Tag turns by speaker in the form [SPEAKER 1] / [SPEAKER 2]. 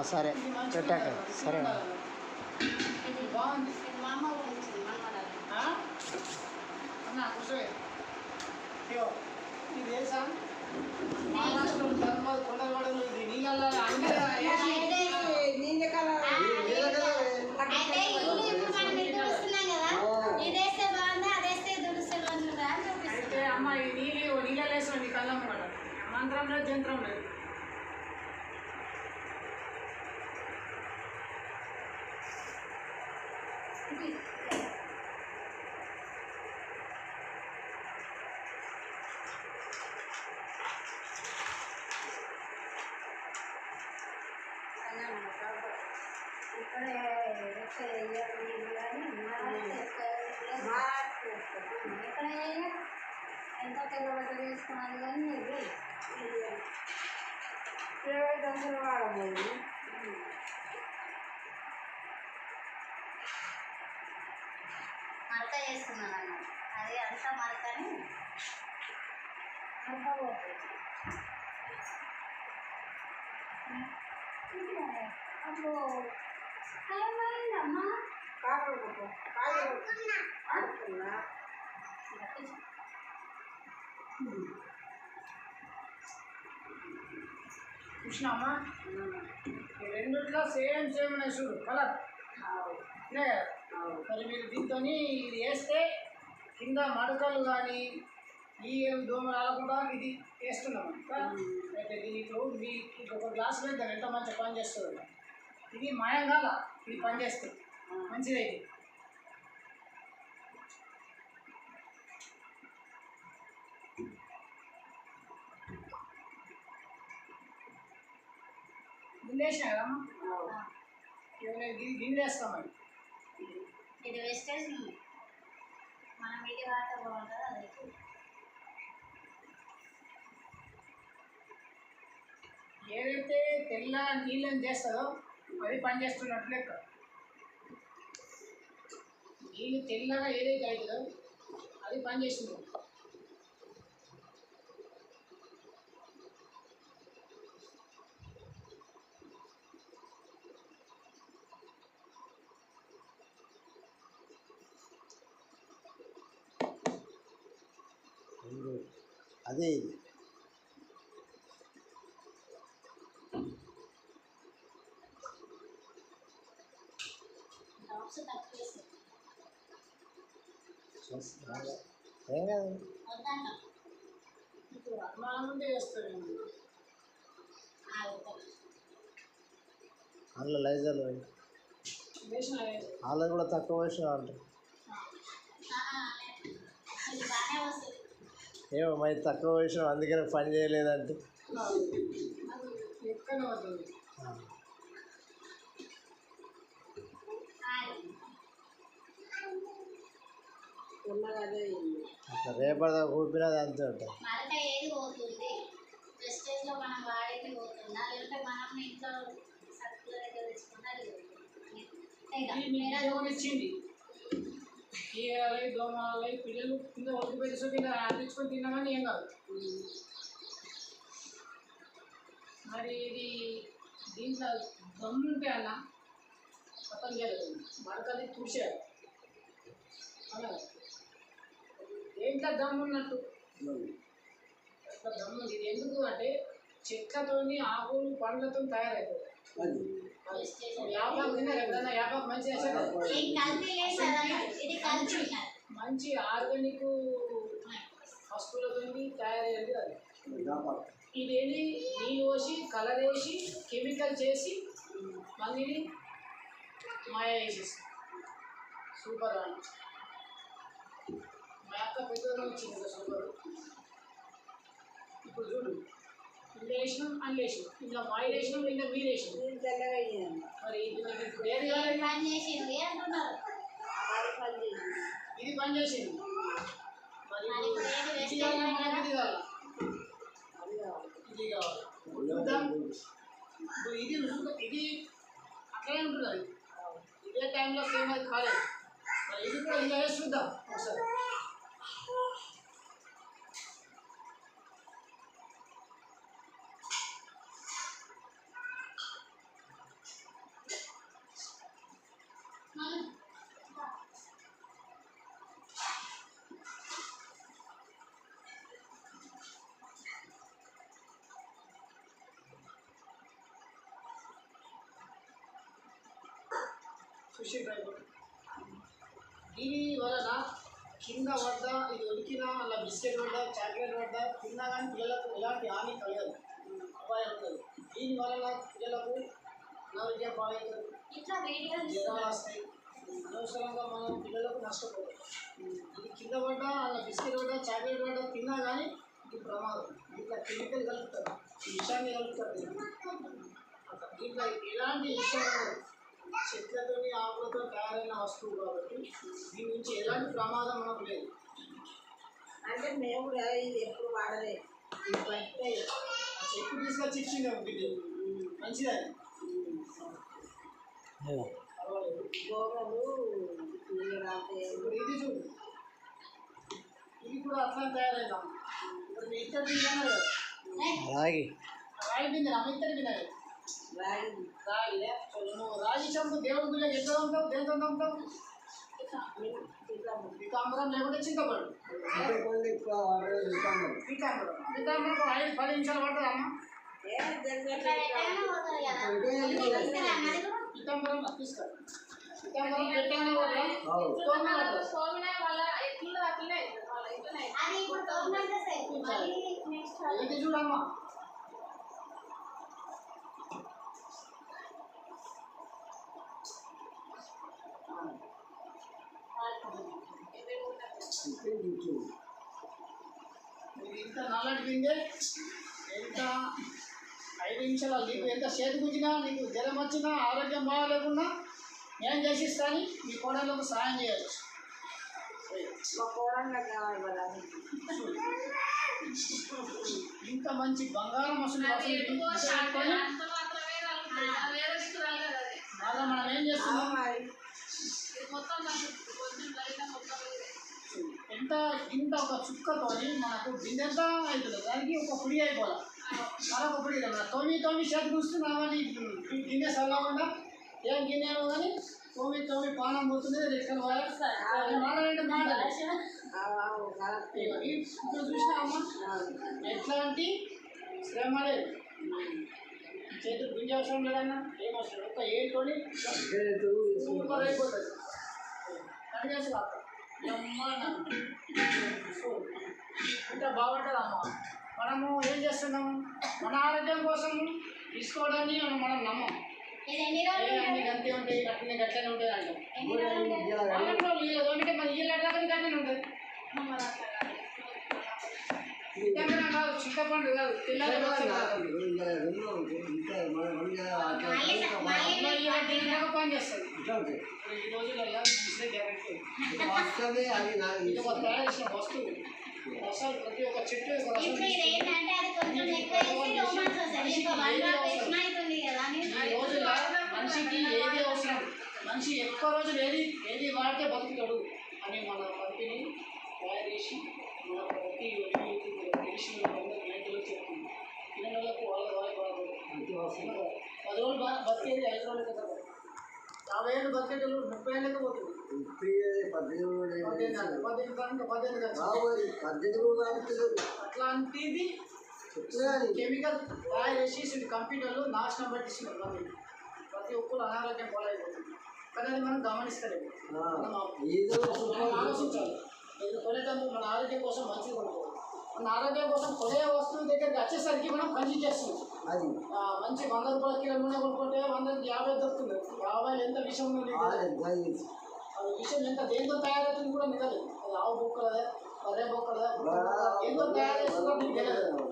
[SPEAKER 1] సరే పెట్టాక సరే
[SPEAKER 2] బాగుంది అన్న కూర్చోే ఇది వేసా మహారాష్ట్రలో ధర్మాలు కొండగడలు ఇది నీళ్ళ అయితే అమ్మ ఈ నీళ్ళ వేసుకోండి కళ్ళం కూడా మంత్రం లేదు యంత్రం లేదు
[SPEAKER 3] ఎంత తెల్లబట్ట వేసుకున్నాను కానీ దశలు వాడబోదు మరక వేసుకున్నాను అన్న అది అంతా మరకని అప్పుడు అమ్మా
[SPEAKER 2] చూసినామా రెండిట్లో సేమ్ ఉన్నాయి చూడు కలర్ మరి మీరు దీంతో ఇది వేస్తే కింద మడకలు కానీ ఈ దోమలు రాకుండా ఇది వేస్తున్నాం అయితే దీంట్లో మీకు ఒక గ్లాస్ వేద్దాం ఎంత మంచిగా పని చేస్తుంది ఇది మాయంగాల ఇది పని చేస్తుంది మంచిదైతే గిన్నెసినా కదమ్మా గిన్నె వేస్తామని
[SPEAKER 3] ఇది వేస్టేజ్ మనం ఇది వాడితే బాగుంటుంది అది
[SPEAKER 2] ఏదైతే తెల్ల నీళ్ళని చేస్తుందో అది పని చేస్తున్నట్లు లెక్క నీళ్ళు తెల్లగా ఏదైతే అవుతుందో అది పని చేస్తుంది
[SPEAKER 1] అదే ఇది ఏం కాదు
[SPEAKER 2] ఇప్పుడు అనుమానం ఉంటే చేస్తాను
[SPEAKER 1] అందులో లైజర్లు వాళ్ళది కూడా తక్కువ వేసిన అంటారు ఏమో మరి తక్కువ వేసిన అందుకనే పని చేయలేదంటే అట్లా రేపటిదా కూర్పినది అంతే ఉంటుంది
[SPEAKER 3] మరక ఏది పోతుంది వెస్టేజ్లో మనం వాడేది పోతుందా లేదంటే మనం ఇంట్లో సరుకుల దగ్గర తెచ్చుకున్నా
[SPEAKER 2] ఇచ్చింది దోమాలి పిల్లలు కింద ఒడికి పెట్టి కింద తెచ్చుకొని తిన్నామని ఏం కాదు మరి ఇది దీంట్లో దమ్ము ఉంటే అన్న మొత్తం చేయలేదు మరకది చూసారు అలా ఏంట్లో దమ్ము ఉన్నట్టు దమ్ము ఇది ఎందుకు అంటే చెట్లతోని ఆకులు పండ్లతో తయారవుతుంది యాపాకు తిన్నారు ఎప్పుడన్నా యాపాకు మంచి ఆర్గానిక్ వస్తువులతో తయారయ్యేది అది ఇదేది నీళ్ళు పోసి కలర్ వేసి కెమికల్ చేసి మళ్ళీ మాయ వేసేసి సూపర్ అని మా యొక్క పెద్దలో వచ్చింది కదా సూపర్ ఇప్పుడు చూడు ఇంట్లో వేసినాం అని వేసినాం ఇంట్లో మాయ వేసినాం ఇంట్లో మీరు వేసినాం మరి ఇప్పుడు ఏది ఇది పని చేసింది మరి ఇది కావాలి మనకి ఇది కావాలి చూద్దాం ఇప్పుడు ఇది అట్లనే ఉంటుంది అది ఇదే టైంలో సేమ్ అది కాలేదు మరి ఇది కూడా ఇలా వేసి చూద్దాం ఒకసారి సుషి డ్రైవర్ దీని వలన కింద పడ్డ ఇది ఉడికినా అలా బిస్కెట్ పడ్డా చాక్లెట్ పడ్డా తిన్నా కానీ పిల్లలకు ఎలాంటి హాని కలగదు అపాయం ఉండదు దీని వలన పిల్లలకు అనారోగ్యం పాలవుతుంది
[SPEAKER 3] ఇట్లా వీడియో
[SPEAKER 2] జ్వరాలు వస్తాయి అనవసరంగా మనం పిల్లలకు నష్టపోతాం ఇది కింద పడ్డా అలా బిస్కెట్ పడ్డా చాక్లెట్ పడ్డా తిన్నా కానీ ఇది ప్రమాదం దీంట్లో కెమికల్ కలుపుతారు ఈ విషయాన్ని కలుపుతారు దీంట్లో ఎలాంటి విషయం ఉండదు చెట్లతోని ఆకులతో తయారైన వస్తువు కాబట్టి దీని నుంచి ఎలాంటి ప్రమాదం మనకు లేదు
[SPEAKER 4] అంటే మేము కూడా ఇది ఎప్పుడు వాడలేదు
[SPEAKER 2] అంటే చెట్టు తీసుకొచ్చి ఇచ్చింది బిడ్డ మంచిదని పర్వాలేదు
[SPEAKER 4] గోగలు నీళ్ళు రాతే
[SPEAKER 2] ఇప్పుడు ఇది చూడు ఇది కూడా అట్లా తయారైందాం ఇప్పుడు మీ ఇద్దరు తిన్నాను కదా
[SPEAKER 1] రాగి
[SPEAKER 2] రాయి తిందా మీ ఇద్దరు తిన్నారు
[SPEAKER 4] రాగి
[SPEAKER 2] రాగిలే నువ్వు రాగి చంపు దేవుడి గుళ్ళకి ఎట్లా ఉంటావు దేంతో ఉంటావు పీతాంబరం లేకుంటే చింతపడు పీతాంబరం పీతాంబరం 5-10 నిమిషాలు పడుతుంది అమ్మ
[SPEAKER 3] ఇట్లా పెట్టగానే పోతుంది కదా ఇది వస్తుంది అన్నది కూడా
[SPEAKER 2] పీతాంబరం తీసుకో పీతాంబరం పెట్టగానే పోతుంది
[SPEAKER 4] సోమిన వాళ్ళ ఎట్లా అట్లనే వాళ్ళ ఇట్లనే
[SPEAKER 3] అది ఇప్పుడు తోమినంత సేపు మళ్ళీ నెక్స్ట్
[SPEAKER 2] ఇది చూడమ్మా ఇది ఇంత నల్లటి పిండి ఎంత 5 నిమిషాలు నీకు ఎంత చేతి గుంజినా నీకు జ్వరం వచ్చినా ఆరోగ్యం బాగాలేకున్నా నేను చేసిస్తాను మీ కోడళ్ళకు సాయం చేయవచ్చు
[SPEAKER 4] మా కోడంగా కావాలి వాళ్ళ
[SPEAKER 2] ఇంత మంచి బంగారం అసలు బాగా మనం ఏం చేస్తున్నాం ఎంత ఇంత ఒక చుక్కతోని మనకు బిందెంత అవుతుంది దానికి ఒక పొడి అయిపోవాలి మరొక పొడి మన తోమి చేతి కూస్తున్నామని గిన్నె చల్లకుండా ఏం గిన్నెలో కానీ తోమి పానం పోతుంది రెక్కలు మాడంటే మాడాలి ఇప్పుడు చూసినా అమ్మ ఎట్లాంటి శ్రమ లేదు చేతులు గుంజ అవసరం లేదన్నా ఏం అవసరం ఒక్క ఏడుతోని సూపర్ అయిపోతుంది కడిగేసి ఇంకా బాగుంటుంది అమ్మ మనము ఏం చేస్తున్నాము మన ఆరోగ్యం కోసం తీసుకోవడాన్ని మనం నమ్మం
[SPEAKER 3] ఇది ఎన్ని రోజులు
[SPEAKER 2] అన్ని గంతే ఉంటాయి గట్లనే ఉంటాయి అంటాం
[SPEAKER 3] ఎన్ని రోజులు
[SPEAKER 2] వారంలో నీళ్ళు అంటే మన ఇల్లు అట్లా గట్లనే ఉంటుంది ఇంకేమైనా కాదు చింతపండు కాదు తెల్లారి పని చేస్తుంది ఈ రోజులలో గ్యారెంటీ ఇది ఒక తయారు చేసిన వస్తువు అసలు ప్రతి ఒక్క చెట్టు
[SPEAKER 3] ఇప్పుడు ఇది ఏంటంటే అది కొంచెం ఎక్కువ వేసి రోమాన్స్ వస్తుంది ఇంకా 1 డ్రాప్ వేసినా అవుతుంది కదా అని
[SPEAKER 2] ఈ రోజుల్లో మనిషికి ఏది అవసరం మనిషి ఎక్కువ రోజులు ఏది వాడితే బతుకుతాడు అని మన కంపెనీ తయారు చేసి మన ప్రతి తెలిసిన రైతులకు చెప్తుంది పిల్లలకు వాళ్ళ 10 రోజులు బతికేది 5 రోజుల కదా 50 ఏళ్ళు బతికేటోళ్ళు 30 ఏళ్ళకి పోతుంది 18 అట్లాంటిది కెమికల్ తయారు చేసి కంప్యూటర్లు నాశనం పట్టిస్తున్నారు మనం ప్రతి ఒక్కరు అనారోగ్యం పాలైపోతుంది కానీ అది మనం గమనిస్తలేము మనం ఆలోచించాలి ఇది కొనేటప్పుడు మన ఆరోగ్యం కోసం మంచిగా ఉంటుంది మన ఆరోగ్యం కోసం కొనే వస్తువు దగ్గరికి వచ్చేసరికి మనం కన్జ్యూమ్ చేస్తున్నాం
[SPEAKER 1] అది
[SPEAKER 2] మంచి 100 రూపాయల కిలో నూనె కొనుక్కుంటే 100కి 50 దొరుకుతుంది 50 ఎంత విషయం ఉంది అది విషయం ఎంత దేంతో తయారవుతుంది కూడా నిజలేదు అది ఆవు బొక్కలదే బర్రె బొక్కలదే ఎంతో తయారు చేస్తుందో మీకు తెలియదు